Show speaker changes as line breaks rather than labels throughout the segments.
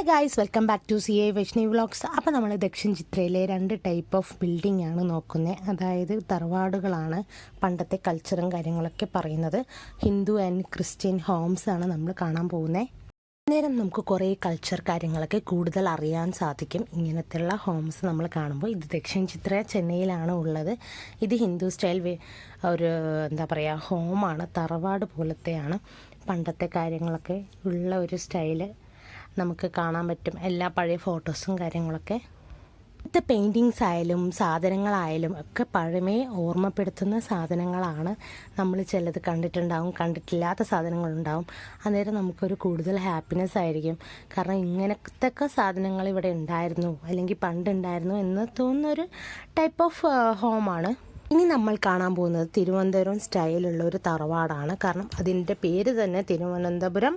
Hi guys, welcome back to CA Vaishnavi vlogs. അപ്പോൾ നമ്മൾ ദക്ഷിൺ ചിത്രയിലെ 2 ടൈപ്പ് ഓഫ് ബിൽഡിംഗ് ആണ് നോക്കുന്നത്. അതായത് തറവാടുകളാണ് പണ്ടത്തെ കൾച്ചറും കാര്യങ്ങളൊക്കെ പറയുന്നത്. ഹിന്ദു ആൻഡ് ക്രിസ്ത്യൻ ഹോംസ് ആണ് നമ്മൾ കാണാൻ പോകുന്നത്. അന്നേരം നമുക്ക് കുറേ കൾച്ചർ കാര്യങ്ങളൊക്കെ കൂടുതൽ അറിയാൻ സാധിക്കും ഇങ്ങനത്തെയുള്ള ഹോംസ് നമ്മൾ കാണുമ്പോൾ. ഇത് ദക്ഷിൺ ചിത്ര ചെന്നൈയിലാണ് ഉള്ളത്. ഇത് ഹിന്ദു സ്റ്റൈൽ ഒരു എന്താ പറയുക ഹോമാണ്, തറവാട് പോലത്തെയാണ്. പണ്ടത്തെ കാര്യങ്ങളൊക്കെ ഉള്ള ഒരു സ്റ്റൈല് നമുക്ക് കാണാൻ പറ്റും. എല്ലാ പഴയ ഫോട്ടോസും കാര്യങ്ങളൊക്കെ. ഇന്നത്തെ പെയിൻറ്റിങ്സ് ആയാലും സാധനങ്ങളായാലും ഒക്കെ പഴമയെ ഓർമ്മപ്പെടുത്തുന്ന സാധനങ്ങളാണ്. നമ്മൾ ചിലത് കണ്ടിട്ടുണ്ടാവും, കണ്ടിട്ടില്ലാത്ത സാധനങ്ങളുണ്ടാവും. അന്നേരം നമുക്കൊരു കൂടുതൽ ഹാപ്പിനെസ് ആയിരിക്കും. കാരണം ഇങ്ങനത്തെ സാധനങ്ങൾ ഇവിടെ ഉണ്ടായിരുന്നു അല്ലെങ്കിൽ പണ്ടുണ്ടായിരുന്നു എന്ന് തോന്നുന്നൊരു ടൈപ്പ് ഓഫ് ഹോമാണ്. ഇനി നമ്മൾ കാണാൻ പോകുന്നത് തിരുവനന്തപുരം സ്റ്റൈലുള്ള ഒരു തറവാടാണ്. കാരണം അതിൻ്റെ പേര് തന്നെ തിരുവനന്തപുരം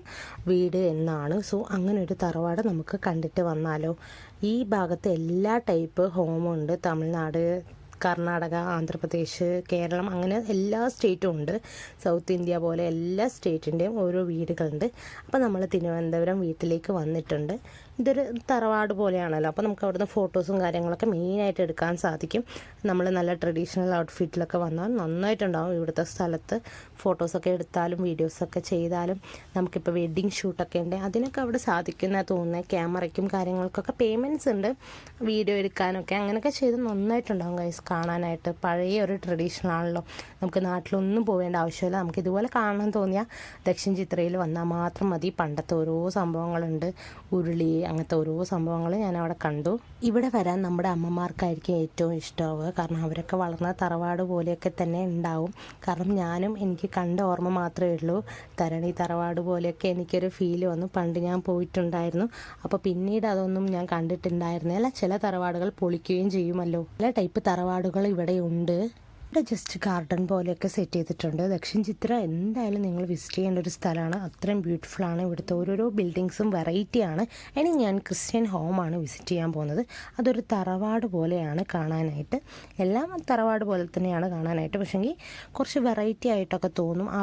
വീട് എന്നാണ്. സോ അങ്ങനെ ഒരു തറവാട് നമുക്ക് കണ്ടിട്ട് വന്നാലോ. ഈ ഭാഗത്ത് എല്ലാ ടൈപ്പ് ഹോമുണ്ട്. തമിഴ്നാട്, കർണാടക, ആന്ധ്രാപ്രദേശ്, കേരളം, അങ്ങനെ എല്ലാ സ്റ്റേറ്റും ഉണ്ട്. സൗത്ത് ഇന്ത്യ പോലെ എല്ലാ സ്റ്റേറ്റിൻ്റെയും ഓരോ വീടുകളുണ്ട്. അപ്പോൾ നമ്മൾ തിരുവനന്തപുരം വീട്ടിലേക്ക് വന്നിട്ടുണ്ട്. ഇതൊരു തറവാട് പോലെയാണല്ലോ. അപ്പോൾ നമുക്ക് അവിടുന്ന് ഫോട്ടോസും കാര്യങ്ങളൊക്കെ മെയിനായിട്ട് എടുക്കാൻ സാധിക്കും. നമ്മൾ നല്ല ട്രഡീഷണൽ ഔട്ട്ഫിറ്റിലൊക്കെ വന്നാൽ നന്നായിട്ടുണ്ടാവും ഇവിടുത്തെ സ്ഥലത്ത്. ഫോട്ടോസൊക്കെ എടുത്താലും വീഡിയോസൊക്കെ ചെയ്താലും നമുക്കിപ്പോൾ വെഡ്ഡിങ് ഷൂട്ടൊക്കെ ഉണ്ട്, അതിനൊക്കെ അവിടെ സാധിക്കുന്ന തോന്നുന്നത്. ക്യാമറയ്ക്കും കാര്യങ്ങൾക്കൊക്കെ പേയ്മെൻറ്റ്സ് ഉണ്ട്, വീഡിയോ എടുക്കാനൊക്കെ. അങ്ങനെയൊക്കെ ചെയ്ത് നന്നായിട്ടുണ്ടാവും ഗൈസ് കാണാനായിട്ട്. പഴയ ഒരു ട്രഡീഷണൽ ആണല്ലോ. നമുക്ക് നാട്ടിലൊന്നും പോവേണ്ട ആവശ്യമില്ല. നമുക്ക് ഇതുപോലെ കാണാൻ തോന്നിയാൽ ദക്ഷിൺ ചിത്രയിൽ വന്നാൽ മാത്രം മതി. പണ്ടത്തെ ഓരോ സംഭവങ്ങളുണ്ട്, ഉരുളി, അങ്ങനത്തെ ഓരോ സംഭവങ്ങൾ ഞാൻ അവിടെ കണ്ടു. ഇവിടെ വരാൻ നമ്മുടെ അമ്മമാർക്കായിരിക്കും ഏറ്റവും ഇഷ്ടമാവുക. കാരണം അവരൊക്കെ വളർന്ന തറവാട് പോലെയൊക്കെ തന്നെ ഉണ്ടാവും. കാരണം ഞാനും എനിക്ക് കണ്ട ഓർമ്മ മാത്രമേ ഉള്ളൂ. തരണി തറവാട് പോലെയൊക്കെ എനിക്കൊരു ഫീൽ വന്നു. പണ്ട് ഞാൻ പോയിട്ടുണ്ടായിരുന്നു. അപ്പോൾ പിന്നീട് അതൊന്നും ഞാൻ കണ്ടിട്ടുണ്ടായിരുന്നില്ല. ചില തറവാടുകൾ പൊളിക്കുകയും ചെയ്യുമല്ലോ. പല ടൈപ്പ് തറവാടുകൾ ഇവിടെ ഉണ്ട്. ഇവിടെ ജസ്റ്റ് ഗാർഡൻ പോലെയൊക്കെ സെറ്റ് ചെയ്തിട്ടുണ്ട്. ദക്ഷിൺ ചിത്ര എന്തായാലും നിങ്ങൾ വിസിറ്റ് ചെയ്യേണ്ട ഒരു സ്ഥലമാണ്. അത്രയും ബ്യൂട്ടിഫുള്ളാണ്. ഇവിടുത്തെ ഓരോരോ ബിൽഡിങ്സും വെറൈറ്റിയാണ്. ഇനി ഞാൻ ക്രിസ്ത്യൻ ഹോമാണ് വിസിറ്റ് ചെയ്യാൻ പോകുന്നത്. അതൊരു തറവാട് പോലെയാണ് കാണാനായിട്ട്. എല്ലാം തറവാട് പോലെ തന്നെയാണ് കാണാനായിട്ട്. പക്ഷേങ്കിൽ കുറച്ച് വെറൈറ്റി ആയിട്ടൊക്കെ തോന്നും. ആ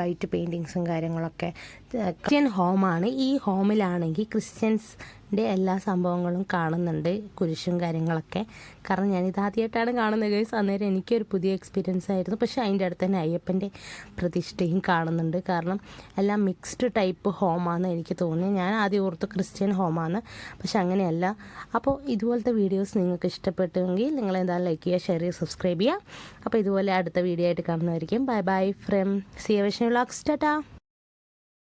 വൈറ്റ് പെയിൻറ്റിങ്സും കാര്യങ്ങളൊക്കെ. ക്രിസ്ത്യൻ ഹോമാണ്. ഈ ഹോമിലാണെങ്കിൽ ക്രിസ്ത്യൻസിൻ്റെ എല്ലാ സംഭവങ്ങളും കാണുന്നുണ്ട്, കുരിശും കാര്യങ്ങളൊക്കെ. കാരണം ഞാനിതാദ്യമായിട്ടാണ് കാണുന്നത് ഗൈസ്. അന്നേരം എനിക്കൊരു പുതിയ എക്സ്പീരിയൻസ് ആയിരുന്നു. പക്ഷേ അതിൻ്റെ അടുത്ത് തന്നെ അയ്യപ്പൻ്റെ പ്രതിഷ്ഠയും കാണുന്നുണ്ട്. കാരണം എല്ലാം മിക്സ്ഡ് ടൈപ്പ് ഹോമാണെന്ന് എനിക്ക് തോന്നി. ഞാൻ ആദ്യം ഓർത്ത് ക്രിസ്ത്യൻ ഹോമാണ്, പക്ഷെ അങ്ങനെയല്ല. അപ്പോൾ ഇതുപോലത്തെ വീഡിയോസ് നിങ്ങൾക്ക് ഇഷ്ടപ്പെട്ടെങ്കിൽ നിങ്ങൾ എന്തായാലും ലൈക്ക് ചെയ്യുക, ഷെയർ ചെയ്യുക, സബ്സ്ക്രൈബ് ചെയ്യുക. അപ്പോൾ ഇതുപോലെ അടുത്ത വീഡിയോ ആയിട്ട് കാണുന്നതായിരിക്കും. Bye bye from CA Vaishnavi vlogs. Tata.